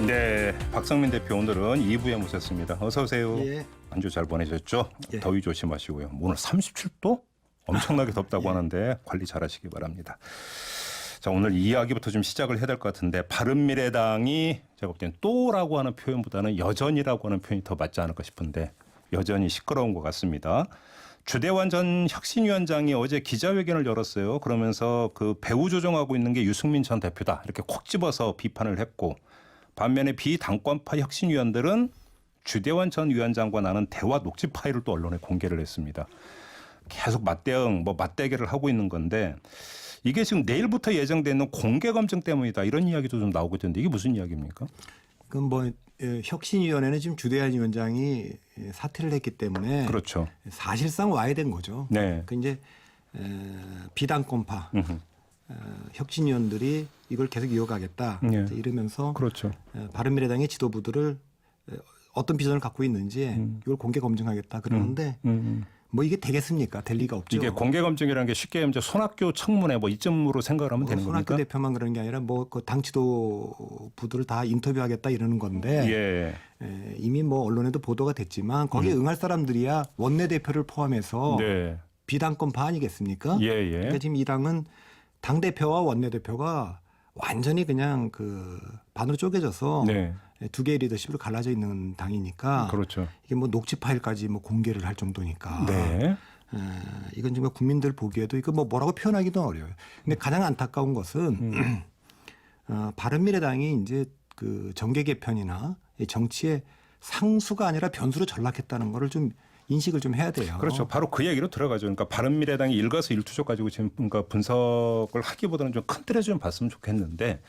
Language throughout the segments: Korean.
네, 박성민 대표 오늘은 2부에 모셨습니다. 어서 오세요. 예. 한 주 잘 보내셨죠? 예. 더위 조심하시고요. 오늘 37도? 엄청나게 덥다고 예. 하는데 관리 잘하시기 바랍니다. 자, 오늘 이 이야기부터 좀 시작을 해야 될 것 같은데 바른미래당이 제가 볼 땐 또라고 하는 표현보다는 여전이라고 하는 표현이 더 맞지 않을까 싶은데 여전히 시끄러운 것 같습니다. 주대환 전 혁신위원장이 어제 기자회견을 열었어요. 그러면서 그 배후 조종하고 있는 게 유승민 전 대표다. 이렇게 콕 집어서 비판을 했고 반면에 비당권파 혁신위원들은 주대환 전 위원장과 나눈 대화 녹취 파일을 또 언론에 공개를 했습니다. 계속 맞대결을 하고 있는 건데 이게 지금 내일부터 예정돼 있는 공개 검증 때문이다. 이런 이야기도 좀 나오고 있던데 이게 무슨 이야기입니까? 그럼 뭐 혁신위원회는 지금 주대한 위원장이 사퇴를 했기 때문에 그렇죠. 사실상 와야 된 거죠. 네. 그 이제 비당권파 혁신위원들이 이걸 계속 이어가겠다 네. 이러면서 그렇죠. 바른미래당의 지도부들을 어떤 비전을 갖고 있는지 이걸 공개 검증하겠다 그러는데 뭐 이게 되겠습니까? 될 리가 없죠. 이게 공개 검증이라는 게 쉽게 이제 손학규 청문회 뭐 이점으로 생각을 하면 되는 손학규 겁니까? 대표만 그런 게 아니라 뭐 그 당 지도부들을 다 인터뷰하겠다 이러는 건데 이미 뭐 언론에도 보도가 됐지만 거기에 응할 사람들이야 원내대표를 포함해서 네. 비당권파 아니겠습니까? 예. 그러니까 지금 이 당은 당 대표와 원내대표가 완전히 그냥 그 반으로 쪼개져서 네. 두 개의 리더십으로 갈라져 있는 당이니까 그렇죠. 이게 뭐 녹취 파일까지 뭐 공개를 할 정도니까 네. 이건 정말 국민들 보기에도 이거 뭐 뭐라고 표현하기도 어려워요. 근데 가장 안타까운 것은 바른미래당이 이제 그 정계 개편이나 이 정치의 상수가 아니라 변수로 전락했다는 거를 좀 인식을 좀 해야 돼요. 그렇죠. 바로 그 얘기로 들어가죠. 그러니까 바른미래당이 일가수일투족 가지고 지금 뭔가 분석을 하기보다는 좀 큰 틀에서 좀 봤으면 좋겠는데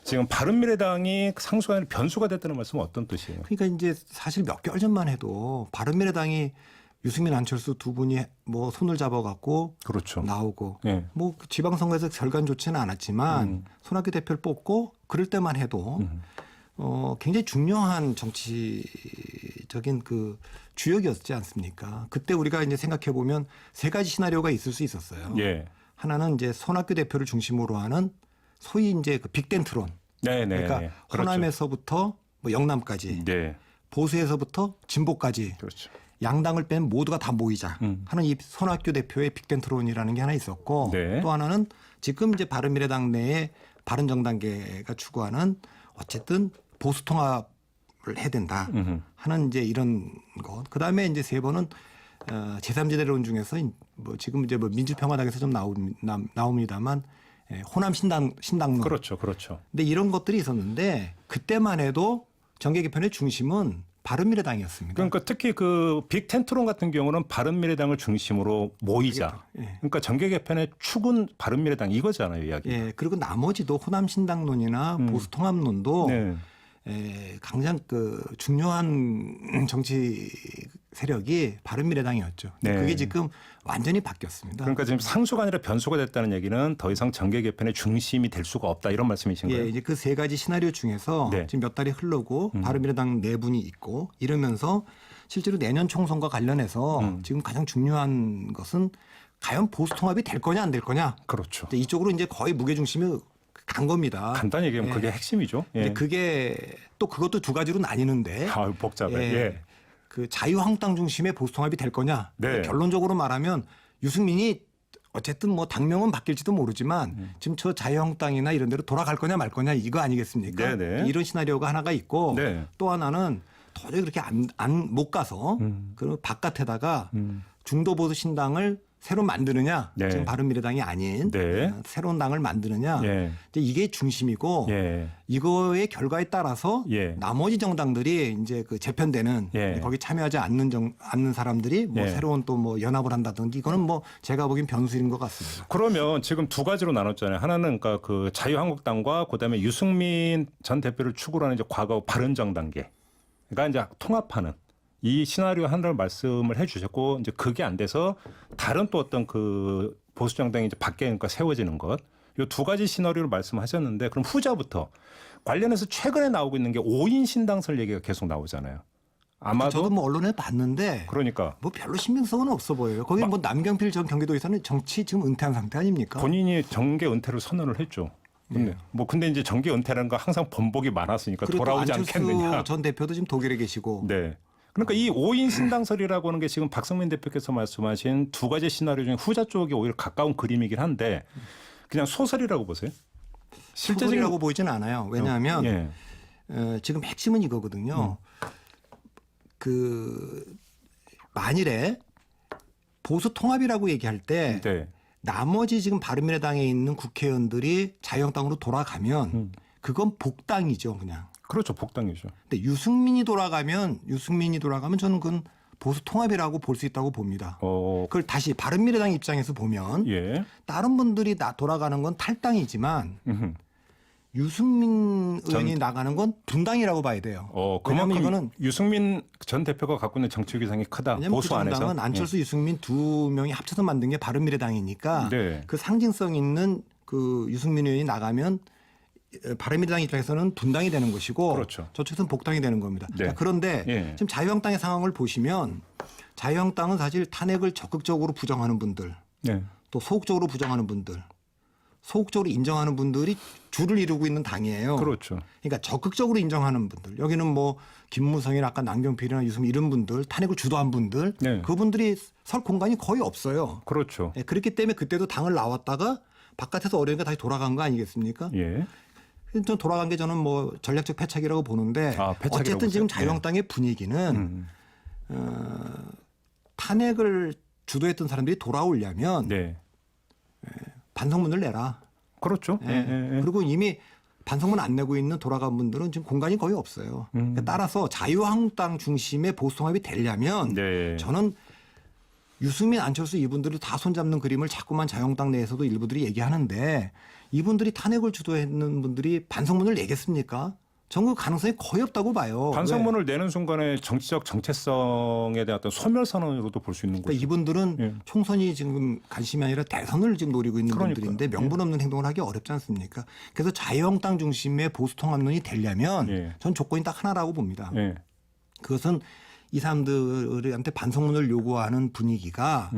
지금 바른미래당이 상수가 아니라 변수가 됐다는 말씀은 어떤 뜻이에요? 그러니까 이제 사실 몇 개월 전만 해도 바른미래당이 유승민 안철수 두 분이 뭐 손을 잡아갖고 그렇죠. 나오고 예. 뭐 지방선거에서 결과는 좋지는 않았지만 손학규 대표를 뽑고 그럴 때만 해도 굉장히 중요한 정치적인 그 주역이었지 않습니까? 그때 우리가 이제 생각해 보면 세 가지 시나리오가 있을 수 있었어요. 예. 하나는 이제 손학규 대표를 중심으로 하는 소위 이제 그 빅텐트론. 네네. 그러니까 그렇죠. 호남에서부터 뭐 영남까지, 네. 보수에서부터 진보까지 그렇죠. 양당을 뺀 모두가 다 모이자 하는 이 손학규 대표의 빅텐트론이라는 게 하나 있었고 네. 또 하나는 지금 이제 바른미래당 내에 바른정당계가 추구하는 어쨌든 보수 통합을 해야 된다 하는 이제 이런 것. 그다음에 이제 세 번은 제3지대론 중에서 뭐 지금 이제 뭐 민주평화당에서 좀 나옵니다만 호남 신당론. 그렇죠. 그렇죠. 근데 이런 것들이 있었는데 그때만 해도 정계 개편의 중심은 바른미래당이었습니다. 그러니까 특히 그 빅텐트론 같은 경우는 바른미래당을 중심으로 모이자. 예. 그러니까 정계 개편의 축은 바른미래당 이거잖아요, 이야기. 예, 그리고 나머지도 호남 신당론이나 보수 통합론도 네. 가장 그 중요한 정치 세력이 바른미래당이었죠. 네. 그게 지금 완전히 바뀌었습니다. 그러니까 지금 상수가 아니라 변수가 됐다는 얘기는 더 이상 정계 개편의 중심이 될 수가 없다 이런 말씀이신 거예요? 예, 이제 그 세 가지 시나리오 중에서 네. 지금 몇 달이 흐르고 바른미래당 내분이 있고 이러면서 실제로 내년 총선과 관련해서 지금 가장 중요한 것은 과연 보수 통합이 될 거냐 안 될 거냐. 그렇죠. 이쪽으로 이제 거의 무게 중심이 간 겁니다. 간단히 얘기하면 예. 그게 핵심이죠. 예. 근데 그게 또 그것도 두 가지로 나뉘는데 아, 복잡해. 예. 그 자유한국당 중심의 보수 통합이 될 거냐. 네. 결론적으로 말하면 유승민이 어쨌든 뭐 당명은 바뀔지도 모르지만 지금 저 자유한국당이나 이런 데로 돌아갈 거냐 말 거냐 이거 아니겠습니까? 네네. 이런 시나리오가 하나가 있고 네. 또 하나는 도저히 그렇게 못 가서 그 바깥에다가 중도 보수 신당을 새로 만드느냐 네. 지금 바른미래당이 아닌 네. 새로운 당을 만드느냐 예. 이제 이게 중심이고 예. 이거의 결과에 따라서 예. 나머지 정당들이 이제 그 재편되는 예. 거기 참여하지 않는 사람들이 뭐 예. 새로운 또 뭐 연합을 한다든지 이거는 뭐 제가 보기엔 변수인 것 같습니다. 그러면 지금 두 가지로 나눴잖아요. 하나는 그러니까 그 자유한국당과 그다음에 유승민 전 대표를 축으로 하는 이제 과거 바른정당계. 그러니까 이제 통합하는 이 시나리오 하나를 말씀을 해 주셨고 이제 그게 안 돼서 다른 또 어떤 그 보수 정당이 이제 밖에 그러니까 세워지는 것. 이 두 가지 시나리오를 말씀하셨는데 그럼 후자부터 관련해서 최근에 나오고 있는 게 5인 신당설 얘기가 계속 나오잖아요. 아마도 저도 뭐 언론에 봤는데 그러니까 뭐 별로 신빙성은 없어 보여요. 거기 뭐 남경필 전 경기도에서는 정치 지금 은퇴한 상태 아닙니까? 본인이 정계 은퇴를 선언을 했죠. 네. 뭐 근데 이제 정계 은퇴라는 거 항상 번복이 많았으니까 그리고 돌아오지 안철수 않겠느냐. 전 대표도 지금 독일에 계시고 네. 그러니까 이 5인 신당설이라고 하는 게 지금 박성민 대표께서 말씀하신 두 가지 시나리오 중에 후자 쪽에 오히려 가까운 그림이긴 한데 그냥 소설이라고 보세요. 소설이라고 보이지는 않아요. 왜냐하면 예. 지금 핵심은 이거거든요. 그 만일에 보수 통합이라고 얘기할 때 네. 나머지 지금 바른미래당에 있는 국회의원들이 자유한국당으로 돌아가면 그건 복당이죠, 그냥. 그렇죠. 복당이죠. 근데 유승민이 돌아가면 저는 그건 보수 통합이라고 볼 수 있다고 봅니다. 그걸 다시 바른미래당 입장에서 보면 예. 다른 분들이 돌아가는 건 탈당이지만 유승민 의원이 나가는 건 분당이라고 봐야 돼요. 왜냐하면 그만큼 이거는 유승민 전 대표가 갖고 있는 정치 위상이 크다. 왜냐하면 보수 그 안에서. 정당은 안철수, 유승민 두 명이 합쳐서 만든 게 바른미래당이니까 네. 그 상징성 있는 그 유승민 의원이 나가면 바른미래당 입장에서는 분당이 되는 것이고 그렇죠. 저쪽에서는 복당이 되는 겁니다. 네. 자, 그런데 예. 지금 자유한국당의 상황을 보시면 자유한국당은 사실 탄핵을 적극적으로 부정하는 분들 네. 또 소극적으로 부정하는 분들 소극적으로 인정하는 분들이 줄을 이루고 있는 당이에요. 그렇죠. 그러니까 적극적으로 인정하는 분들 여기는 뭐 김무성이나 아까 남경필이나 유승민 이런 분들 탄핵을 주도한 분들 네. 그분들이 설 공간이 거의 없어요. 그렇죠. 예, 그렇기 때문에 그때도 당을 나왔다가 바깥에서 어려우니까 다시 돌아간 거 아니겠습니까? 예. 좀 돌아간 게 저는 뭐 전략적 패착이라고 보는데 패착이라고 어쨌든 지금 보세요? 자유한국당의 분위기는 탄핵을 주도했던 사람들이 돌아오려면 네. 반성문을 내라. 그렇죠. 예. 그리고 이미 반성문 안 내고 있는 돌아간 분들은 지금 공간이 거의 없어요. 그러니까 따라서 자유한국당 중심의 보수통합이 되려면 네. 저는 유승민, 안철수 이분들을 다 손잡는 그림을 자꾸만 자유한국당 내에서도 일부들이 얘기하는데 이분들이 탄핵을 주도했는 분들이 반성문을 내겠습니까? 저는 그 가능성이 거의 없다고 봐요. 반성문을 내는 순간에 정치적 정체성에 대한 어떤 소멸선언으로도 볼 수 있는 그러니까 거죠. 이분들은 예. 총선이 지금 관심이 아니라 대선을 지금 노리고 있는 그러니까요. 분들인데 명분 없는 행동을 하기 어렵지 않습니까? 그래서 자유한국당 중심의 보수통합론이 되려면 예. 전 조건이 딱 하나라고 봅니다. 예. 그것은 이 사람들한테 반성문을 요구하는 분위기가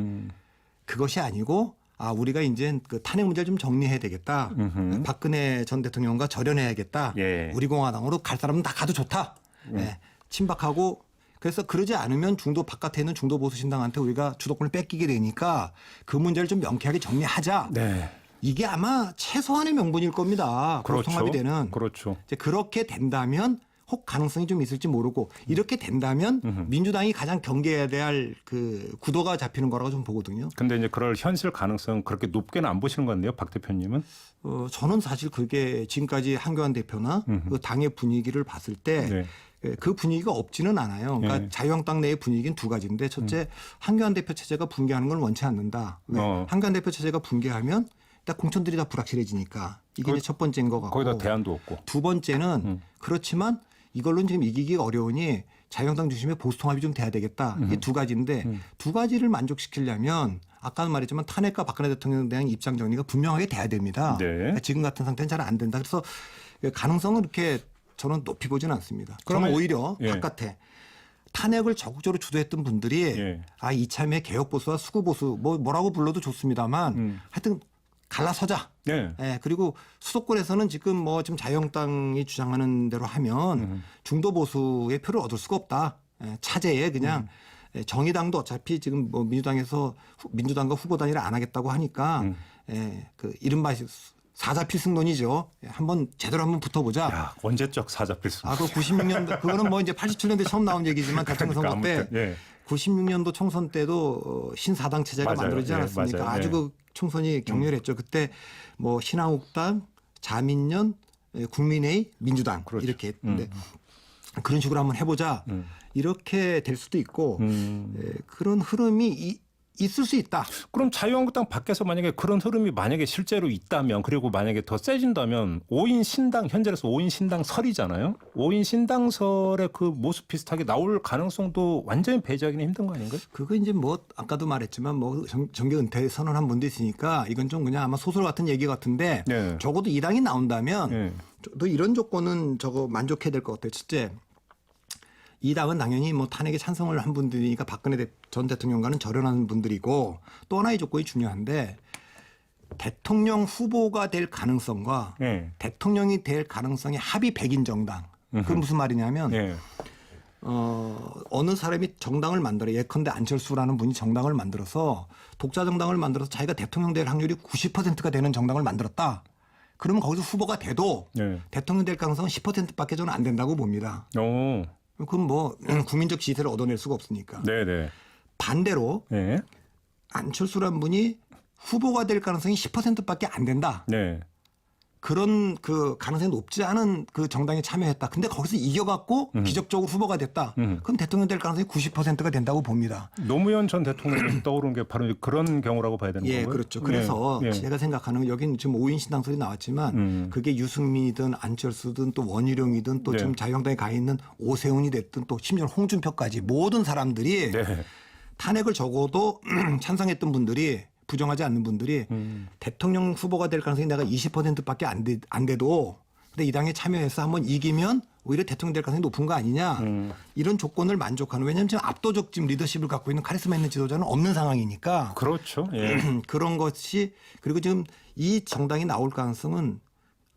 그것이 아니고 우리가 이제 그 탄핵 문제를 좀 정리해야 되겠다. 박근혜 전 대통령과 절연해야겠다. 예. 우리 공화당으로 갈 사람은 다 가도 좋다. 예. 친박하고 그래서 그러지 않으면 중도 바깥에 있는 중도 보수 신당한테 우리가 주도권을 뺏기게 되니까 그 문제를 좀 명쾌하게 정리하자. 네. 이게 아마 최소한의 명분일 겁니다. 그렇죠. 통합이 되는. 그렇죠. 이제 그렇게 된다면 혹 가능성이 좀 있을지 모르고 이렇게 된다면 민주당이 가장 경계해야 될 그 구도가 잡히는 거라고 좀 보거든요. 근데 이제 그럴 현실 가능성 그렇게 높게는 안 보시는 것 같네요, 박 대표님은. 저는 사실 그게 지금까지 한교안 대표나 그 당의 분위기를 봤을 때 그 분위기가 없지는 않아요. 그러니까 네. 자유한국당 내의 분위기는 두 가지인데 첫째 한교안 대표 체제가 붕괴하는 걸 원치 않는다. 왜? 한교안 대표 체제가 붕괴하면 일단 공천들이 다 불확실해지니까 이게 이제 첫 번째인 것 같고 거기다 대안도 없고. 두 번째는 그렇지만 이걸로는 지금 이기기 어려우니 자유한국당 중심의 보수통합이 좀 돼야 되겠다. 이게 두 가지인데 두 가지를 만족시키려면 아까는 말했지만 탄핵과 박근혜 대통령에 대한 입장 정리가 분명하게 돼야 됩니다. 네. 그러니까 지금 같은 상태는 잘 안 된다. 그래서 가능성은 이렇게 저는 높이 보지는 않습니다. 그러면 오히려 바깥에 탄핵을 적극적으로 주도했던 분들이 이참에 개혁보수와 수구보수 뭐라고 불러도 좋습니다만 하여튼 갈라서자. 네. 예, 그리고 수도권에서는 지금 뭐 지금 자유한국당이 주장하는 대로 하면 중도 보수의 표를 얻을 수가 없다. 예, 차제에 그냥 정의당도 어차피 지금 뭐 민주당과 후보 단일화 안 하겠다고 하니까 그 이른바 사자 필승론이죠. 예, 한번 제대로 한번 붙어보자. 야, 언제적 사자 필승. 그 96년도 그거는 뭐 이제 87년도에 처음 나온 얘기지만 대통령 선거 때 96년도 총선 때도 신사당 체제가 만들어지지 않았습니까? 맞아요. 아주 그 총선이 격렬했죠. 그때 뭐 신한국당, 자민련, 국민회의, 민주당 그렇죠. 이렇게 했는데 그런 식으로 한번 해보자. 이렇게 될 수도 있고 그런 흐름이 있을 수 있다. 그럼 자유한국당 밖에서 만약에 그런 흐름이 만약에 실제로 있다면 그리고 만약에 더 세진다면 5인 신당 현재로서 5인 신당설이잖아요. 5인 신당설의 그 모습 비슷하게 나올 가능성도 완전히 배제하기는 힘든 거 아닌가요? 그거 이제 뭐 아까도 말했지만 뭐 정계 은퇴 선언한 분도 있으니까 이건 좀 그냥 아마 소설 같은 얘기 같은데 적어도 이 당이 나온다면 또 이런 조건은 저거 만족해야 될 것 같아요. 첫째. 이 당은 당연히 뭐 탄핵에 찬성을 한 분들이니까 박근혜 전 대통령과는 절연하는 분들이고 또 하나의 조건이 중요한데 대통령 후보가 될 가능성과 예. 대통령이 될 가능성이 합의 100인 정당. 그건 무슨 말이냐면 예. 어느 사람이 정당을 만들어 예컨대 안철수라는 분이 정당을 만들어서 독자 정당을 만들어서 자기가 대통령 될 확률이 90%가 되는 정당을 만들었다. 그러면 거기서 후보가 돼도 예. 대통령 될 가능성은 10%밖에 저는 안 된다고 봅니다. 오. 그건 뭐 국민적 지지를 얻어낼 수가 없으니까. 네네. 반대로 예. 안철수란 분이 후보가 될 가능성이 10%밖에 안 된다. 네. 그런 그 가능성이 높지 않은 그 정당에 참여했다. 근데 거기서 이겨갖고 기적적으로 후보가 됐다. 그럼 대통령 될 가능성이 90%가 된다고 봅니다. 노무현 전 대통령이 떠오르는 게 바로 그런 경우라고 봐야 되는 예, 건가요? 그렇죠. 그래서 예. 제가 생각하는 건 여기는 지금 5인 신당 소리 나왔지만 그게 유승민이든 안철수든 또 원희룡이든 또 네. 지금 자유한국당에 가 있는 오세훈이 됐든 또 심지어 홍준표까지 모든 사람들이 네. 탄핵을 적어도 찬성했던 분들이 부정하지 않는 분들이 대통령 후보가 될 가능성이 내가 20%밖에 안 돼도 근데 이 당에 참여해서 한번 이기면 오히려 대통령 될 가능성이 높은 거 아니냐 이런 조건을 만족하는 왜냐하면 지금 압도적 지금 리더십을 갖고 있는 카리스마 있는 지도자는 없는 상황이니까 그렇죠. 예. 그런 것이 그리고 지금 이 정당이 나올 가능성은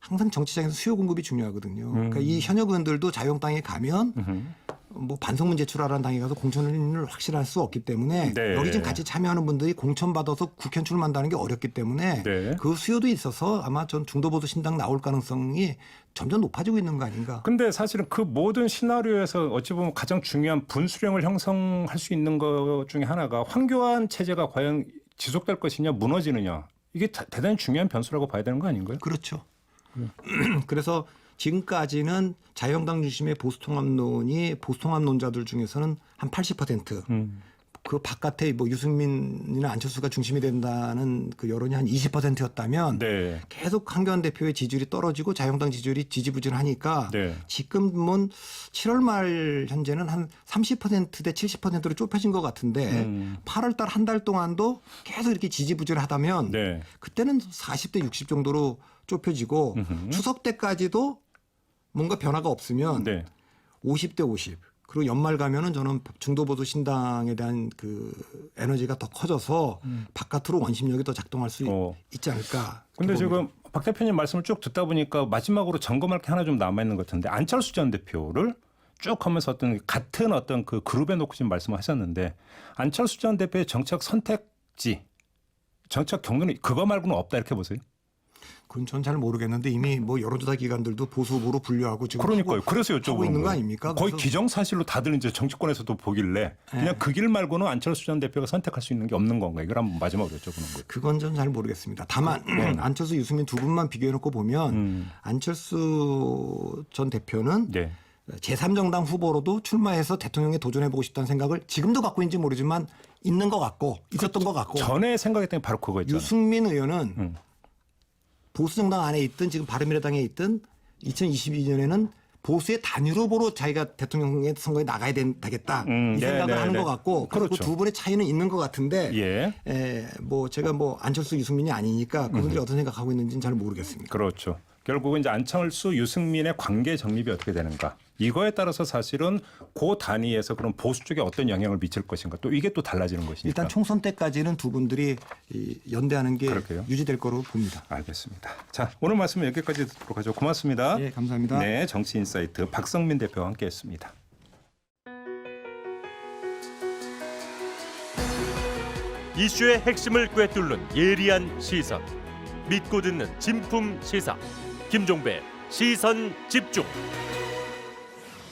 항상 정치장에서 수요 공급이 중요하거든요. 그러니까 이 현역 의원들도 자유한국당에 가면 뭐 반성문 제출하라는 당에 가서 공천을 확실할 수 없기 때문에 네. 여기 지금 같이 참여하는 분들이 공천 받아서 국회의원 출마한다는 게 어렵기 때문에 네. 그 수요도 있어서 아마 전 중도보수 신당 나올 가능성이 점점 높아지고 있는 거 아닌가. 근데 사실은 그 모든 시나리오에서 어찌 보면 가장 중요한 분수령을 형성할 수 있는 것 중에 하나가 황교안 체제가 과연 지속될 것이냐 무너지느냐 이게 대단히 중요한 변수라고 봐야 되는 거 아닌가요? 그렇죠. 그래서 지금까지는 자유한국당 중심의 보수통합론이 보수통합론자들 중에서는 한 80%. 그 바깥에 뭐 유승민이나 안철수가 중심이 된다는 그 여론이 한 20%였다면 네. 계속 황교안 대표의 지지율이 떨어지고 자유한국당 지지율이 지지부진하니까 네. 지금은 7월 말 현재는 한 30%대 70%로 좁혀진 것 같은데 8월 달 한 달 동안도 계속 이렇게 지지부진하다면 네. 그때는 40대 60 정도로 좁혀지고 추석 때까지도 뭔가 변화가 없으면 네. 50대 50. 그리고 연말 가면은 저는 중도보수 신당에 대한 그 에너지가 더 커져서 바깥으로 원심력이 더 작동할 수 있지 않을까. 근데 봅니다. 지금 박 대표님 말씀을 쭉 듣다 보니까 마지막으로 점검할 게 하나 좀 남아 있는 것 같은데 안철수 전 대표를 쭉 하면서 어떤 같은 어떤 그 그룹에 놓고 지금 말씀하셨는데 안철수 전 대표의 정책 선택지, 정책 경로는 그거 말고는 없다 이렇게 보세요. 그건 전 잘 모르겠는데 이미 뭐 여론조사 기관들도 보수 후보로 분류하고 지금 그러니까요. 하고, 그래서 하고 여쭤보는 있는 거 거예요. 아닙니까? 거의 그래서 기정사실로 다들 이제 정치권에서도 보길래 그냥 그 길 말고는 안철수 전 대표가 선택할 수 있는 게 없는 건가? 이걸 한번 마지막으로 여쭤보는 거예요. 그건 전 잘 모르겠습니다. 다만 안철수, 유승민 두 분만 비교해놓고 보면 안철수 전 대표는 네. 제3정당 후보로도 출마해서 대통령에 도전해보고 싶다는 생각을 지금도 갖고 있는지 모르지만 있는 것 같고 있었던 것 같고 전에 생각했던 게 바로 그거였잖아요. 유승민 의원은 보수정당 안에 있든 지금 바른미래당에 있든 2022년에는 보수의 단일 후보로 자기가 대통령 선거에 나가야 되겠다 이 생각을 하는 것 같고 그리고 그렇죠. 두 분의 차이는 있는 것 같은데 예. 뭐 제가 뭐 안철수 유승민이 아니니까 그분들이 어떤 생각하고 있는지는 잘 모르겠습니다. 그렇죠. 결국은 이제 안철수, 유승민의 관계 정립이 어떻게 되는가. 이거에 따라서 사실은 그 단위에서 그런 보수 쪽에 어떤 영향을 미칠 것인가. 또 이게 또 달라지는 것이니까. 일단 총선 때까지는 두 분들이 연대하는 게 그럴게요. 유지될 거로 봅니다. 알겠습니다. 자, 오늘 말씀은 여기까지 듣도록 하죠. 고맙습니다. 예, 감사합니다. 네, 정치인사이트 박성민 대표와 함께했습니다. 이슈의 핵심을 꿰뚫는 예리한 시선, 믿고 듣는 진품 시사 김종배 시선 집중.